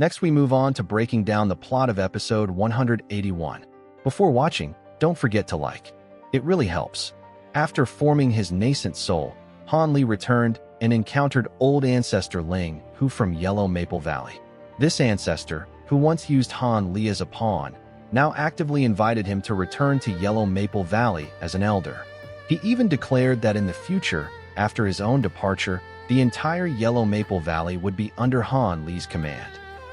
Next, we move on to breaking down the plot of episode 181. Before watching, don't forget to like. It really helps. After forming his Nascent Soul, Han Li returned and encountered old Ancestor Ling Hu from Yellow Maple Valley. This ancestor, who once used Han Li as a pawn, now actively invited him to return to Yellow Maple Valley as an elder. He even declared that in the future, after his own departure, the entire Yellow Maple Valley would be under Han Li's command.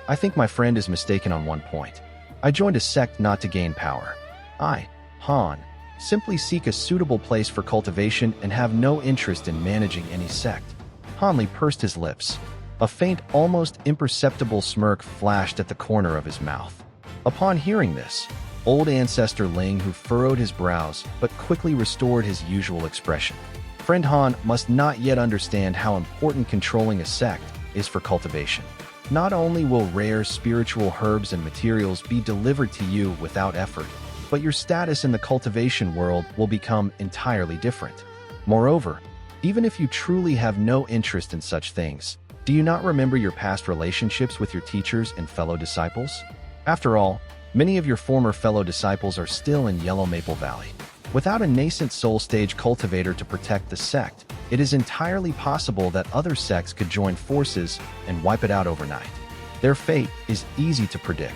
I think my friend is mistaken on one point. I joined a sect not to gain power. I, Han, simply seek a suitable place for cultivation and have no interest in managing any sect. Han Li pursed his lips. A faint, almost imperceptible smirk flashed at the corner of his mouth. Upon hearing this, old Ancestor Ling Hu furrowed his brows but quickly restored his usual expression. Friend Han must not yet understand how important controlling a sect is for cultivation. Not only will rare spiritual herbs and materials be delivered to you without effort, but your status in the cultivation world will become entirely different. Moreover, even if you truly have no interest in such things, do you not remember your past relationships with your teachers and fellow disciples? After all, many of your former fellow disciples are still in Yellow Maple Valley. Without a Nascent Soul stage cultivator to protect the sect, it is entirely possible that other sects could join forces and wipe it out overnight. Their fate is easy to predict.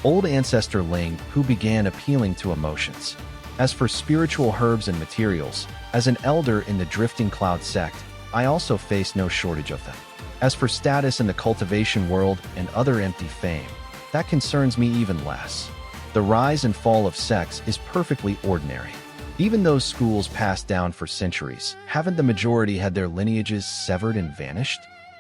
Old Ancestor Ling Hu began appealing to emotions. As for spiritual herbs and materials, as an elder in the Drifting Cloud sect, I also face no shortage of them. As for status in the cultivation world and other empty fame, that concerns me even less. The rise and fall of sects is perfectly ordinary. Even those schools passed down for centuries, haven't the majority had their lineages severed and vanished?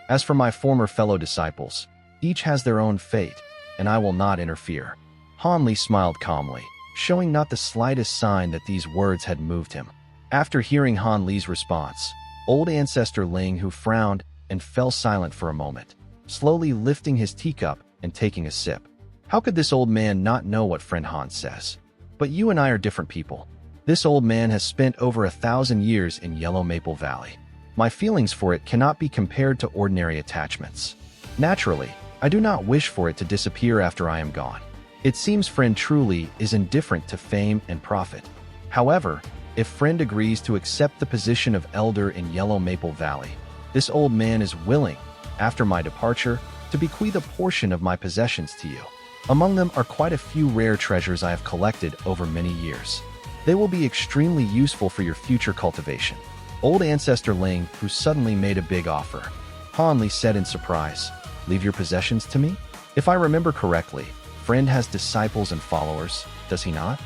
As for my former fellow disciples, each has their own fate, and I will not interfere. Han Li smiled calmly, showing not the slightest sign that these words had moved him. After hearing Han Li's response, old Ancestor Ling Hu frowned and fell silent for a moment, slowly lifting his teacup and taking a sip. How could this old man not know what friend Han says? But you and I are different people. This old man has spent over 1,000 years in Yellow Maple Valley. My feelings for it cannot be compared to ordinary attachments. Naturally, I do not wish for it to disappear after I am gone. It seems friend truly is indifferent to fame and profit. However, if friend agrees to accept the position of elder in Yellow Maple Valley, this old man is willing, after my departure, to bequeath a portion of my possessions to you. Among them are quite a few rare treasures I have collected over many years. They will be extremely useful for your future cultivation. Old Ancestor Ling Hu suddenly made a big offer. Han Li said in surprise, "Leave your possessions to me?" If I remember correctly, friend has disciples and followers, does he not?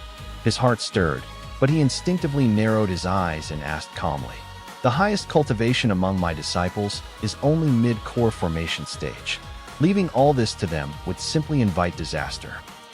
His heart stirred, but he instinctively narrowed his eyes and asked calmly, "The highest cultivation among my disciples is only mid-core formation stage. Leaving all this to them would simply invite disaster.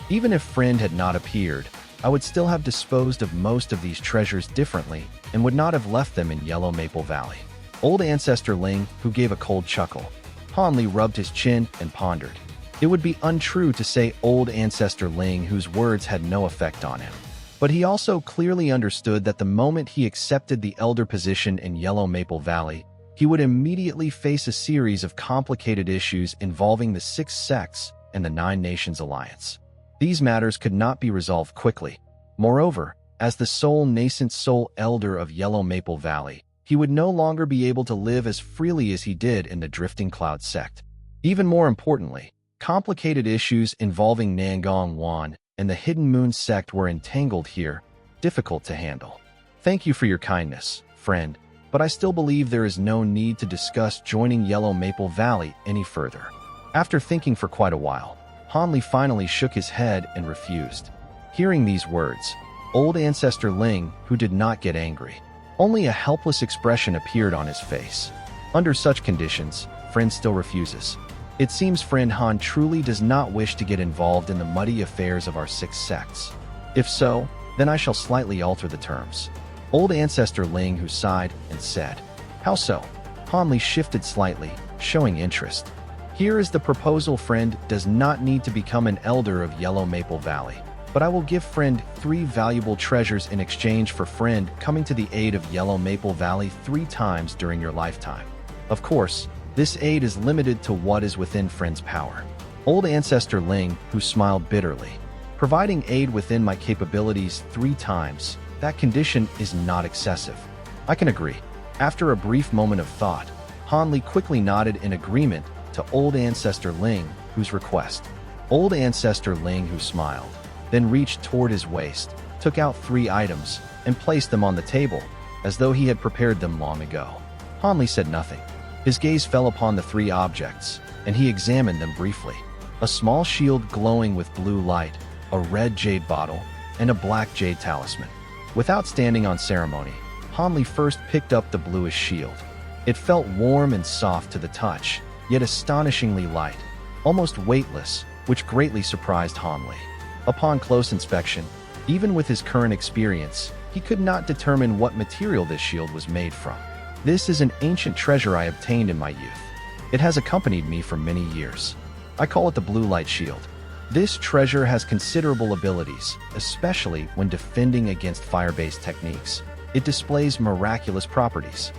Even if friend had not appeared, I would still have disposed of most of these treasures differently and would not have left them in Yellow Maple Valley." Old Ancestor Ling Hu gave a cold chuckle. Han Li rubbed his chin and pondered. It would be untrue to say old Ancestor Ling Hu's words had no effect on him. But he also clearly understood that the moment he accepted the elder position in Yellow Maple Valley, he would immediately face a series of complicated issues involving the 6 sects and the 9 Nations Alliance. These matters could not be resolved quickly. Moreover, as the sole Nascent Soul elder of Yellow Maple Valley, he would no longer be able to live as freely as he did in the Drifting Cloud sect. Even more importantly, complicated issues involving Nan Long and the Hidden Moon sect were entangled here, difficult to handle. Thank you for your kindness, friend, but I still believe there is no need to discuss joining Yellow Maple Valley any further. After thinking for quite a while, Han Li finally shook his head and refused. Hearing these words, old Ancestor Ling Hu did not get angry. Only a helpless expression appeared on his face. Under such conditions, friend still refuses. It seems friend Han truly does not wish to get involved in the muddy affairs of our 6 sects. If so, then I shall slightly alter the terms. Old Ancestor Ling Hu sighed and said, "How so?" Han Li shifted slightly, showing interest. "Here is the proposal. Friend does not need to become an elder of Yellow Maple Valley, but I will give friend 3 valuable treasures in exchange for friend coming to the aid of Yellow Maple Valley 3 times during your lifetime. Of course, this aid is limited to what is within friend's power." Old Ancestor Ling Hu smiled bitterly. Providing aid within my capabilities 3 times, that condition is not excessive. I can agree. After a brief moment of thought, Han Li quickly nodded in agreement to Old Ancestor Ling Hu's request. Old Ancestor Ling Hu smiled, then reached toward his waist, took out 3 items, and placed them on the table, as though he had prepared them long ago. Han Li said nothing. His gaze fell upon the 3 objects, and he examined them briefly. A small shield glowing with blue light, a red jade bottle, and a black jade talisman. Without standing on ceremony, Han Li first picked up the bluish shield. It felt warm and soft to the touch, yet astonishingly light, almost weightless, which greatly surprised Han Li. Upon close inspection, even with his current experience, he could not determine what material this shield was made from. This is an ancient treasure I obtained in my youth. It has accompanied me for many years. I call it the Blue Light Shield. This treasure has considerable abilities, especially when defending against fire-based techniques. It displays miraculous properties.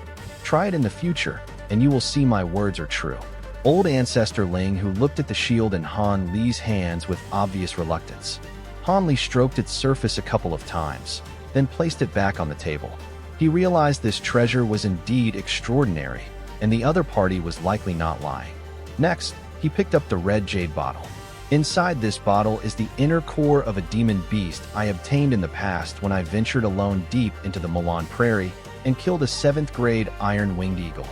Try it in the future, and you will see my words are true. Old Ancestor Ling Hu looked at the shield in Han Li's hands with obvious reluctance. Han Li stroked its surface a couple of times, then placed it back on the table. He realized this treasure was indeed extraordinary, and the other party was likely not lying. Next, he picked up the red jade bottle. Inside this bottle is the inner core of a demon beast I obtained in the past when I ventured alone deep into the Mulan Prairie and killed a 7th grade iron-winged eagle.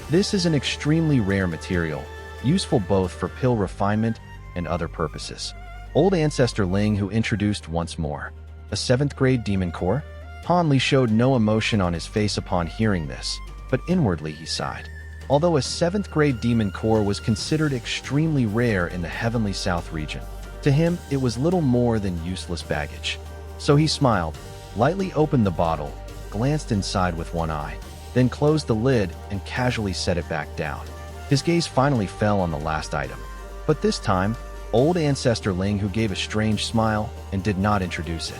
This is an extremely rare material, useful both for pill refinement and other purposes. Old Ancestor Ling Hu introduced once more. A 7th grade demon core? Han Li showed no emotion on his face upon hearing this, but inwardly he sighed. Although a 7th grade demon core was considered extremely rare in the Heavenly South region, to him it was little more than useless baggage. So he smiled, lightly opened the bottle, glanced inside with one eye, then closed the lid and casually set it back down. His gaze finally fell on the last item. But this time, Old Ancestor Ling Hu gave a strange smile and did not introduce it.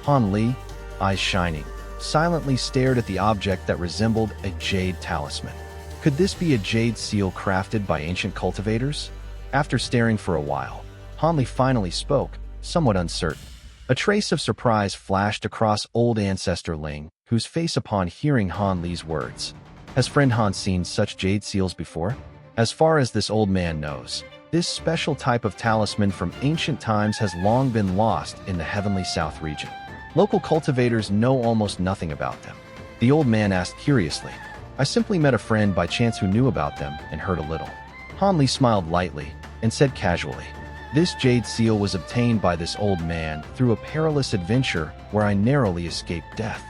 Han Li, eyes shining, silently stared at the object that resembled a jade talisman. Could this be a jade seal crafted by ancient cultivators? After staring for a while, Han Li finally spoke, somewhat uncertain. A trace of surprise flashed across Old Ancestor Ling Hu's face upon hearing Han Li's words. Has friend Han seen such jade seals before? As far as this old man knows, this special type of talisman from ancient times has long been lost in the Heavenly South region. Local cultivators know almost nothing about them. The old man asked curiously. I simply met a friend by chance who knew about them and heard a little. Han Li smiled lightly and said casually, this jade seal was obtained by this old man through a perilous adventure where I narrowly escaped death.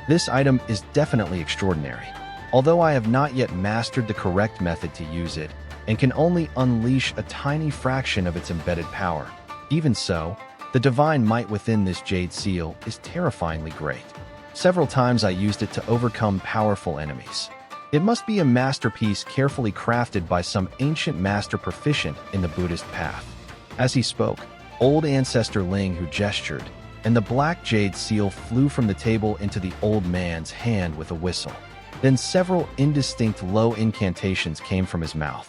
This item is definitely extraordinary. Although I have not yet mastered the correct method to use it and can only unleash a tiny fraction of its embedded power, even so, the divine might within this jade seal is terrifyingly great. Several times I used it to overcome powerful enemies. It must be a masterpiece carefully crafted by some ancient master proficient in the Buddhist path. As he spoke, Old Ancestor Ling Hu gestured, and the black jade seal flew from the table into the old man's hand with a whistle. Then several indistinct low incantations came from his mouth.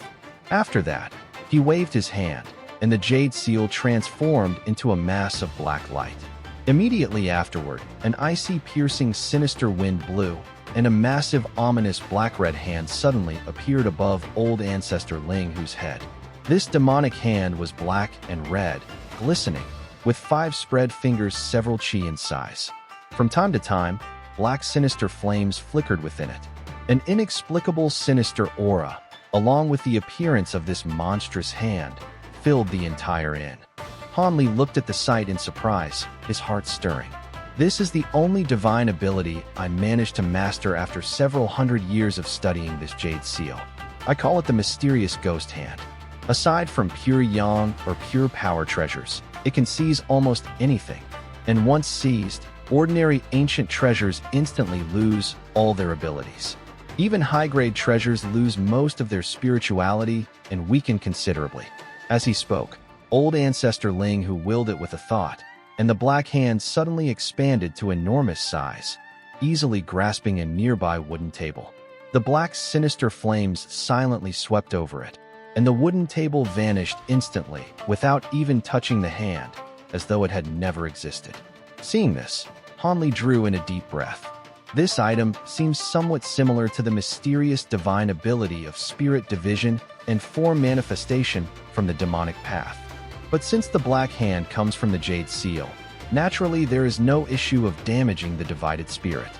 After that, he waved his hand, and the jade seal transformed into a mass of black light. Immediately afterward, an icy piercing sinister wind blew, and a massive ominous black-red hand suddenly appeared above Old Ancestor Ling Hu's head. This demonic hand was black and red, glistening, with 5 spread fingers several chi in size. From time to time, black sinister flames flickered within it. An inexplicable sinister aura, along with the appearance of this monstrous hand, filled the entire inn. Han Li looked at the sight in surprise, his heart stirring. This is the only divine ability I managed to master after several hundred years of studying this jade seal. I call it the mysterious ghost hand. Aside from pure yang or pure power treasures, it can seize almost anything. And once seized, ordinary ancient treasures instantly lose all their abilities. Even high-grade treasures lose most of their spirituality and weaken considerably. As he spoke, Old Ancestor Ling Hu willed it with a thought, and the black hand suddenly expanded to enormous size, easily grasping a nearby wooden table. The black sinister flames silently swept over it. and the wooden table vanished instantly without even touching the hand, as though it had never existed. Seeing this, Han Li drew in a deep breath. This item seems somewhat similar to the mysterious divine ability of spirit division and form manifestation from the demonic path. But since the black hand comes from the jade seal, naturally there is no issue of damaging the divided spirit.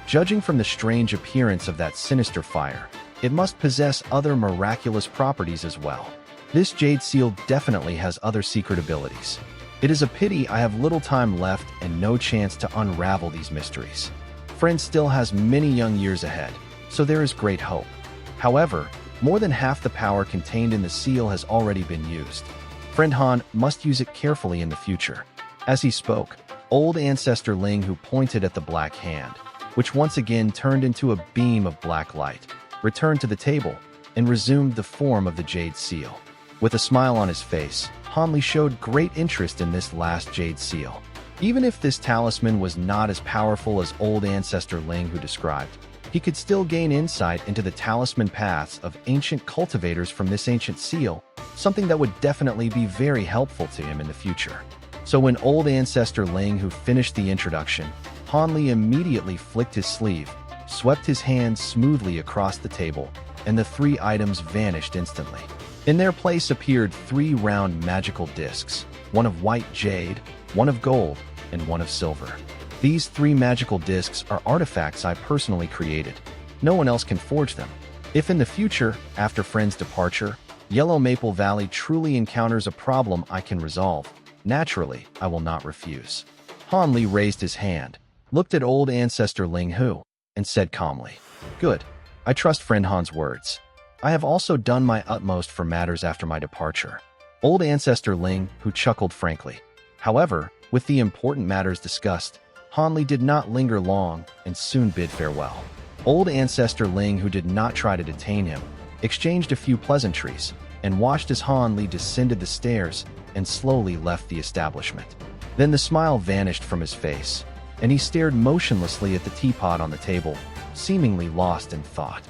Judging from the strange appearance of that sinister fire, it must possess other miraculous properties as well. This jade seal definitely has other secret abilities. It is a pity I have little time left and no chance to unravel these mysteries. Friend still has many young years ahead, so there is great hope. However, more than half the power contained in the seal has already been used. Friend Han must use it carefully in the future. As he spoke, old Ancestor Ling Hu pointed at the black hand, which once again turned into a beam of black light, returned to the table, and resumed the form of the jade seal. With a smile on his face, Han Li showed great interest in this last jade seal. Even if this talisman was not as powerful as old Ancestor Ling Hu described, he could still gain insight into the talisman paths of ancient cultivators from this ancient seal, something that would definitely be very helpful to him in the future. So when old Ancestor Ling Hu finished the introduction, Han Li immediately flicked his sleeve, swept his hand smoothly across the table, and the three items vanished instantly. In their place appeared three round magical discs, one of white jade, one of gold, and one of silver. These three magical discs are artifacts I personally created. No one else can forge them. If in the future, after Friend's departure, Yellow Maple Valley truly encounters a problem I can resolve, naturally, I will not refuse. Han Li raised his hand, looked at old Ancestor Ling Hu, and said calmly, "Good. I trust Friend Han's words. I have also done my utmost for matters after my departure." Old Ancestor Ling Hu chuckled frankly. However, with the important matters discussed, Han Li did not linger long and soon bid farewell. Old Ancestor Ling Hu did not try to detain him, exchanged a few pleasantries, and watched as Han Li descended the stairs and slowly left the establishment. Then the smile vanished from his face, and he stared motionlessly at the teapot on the table, seemingly lost in thought.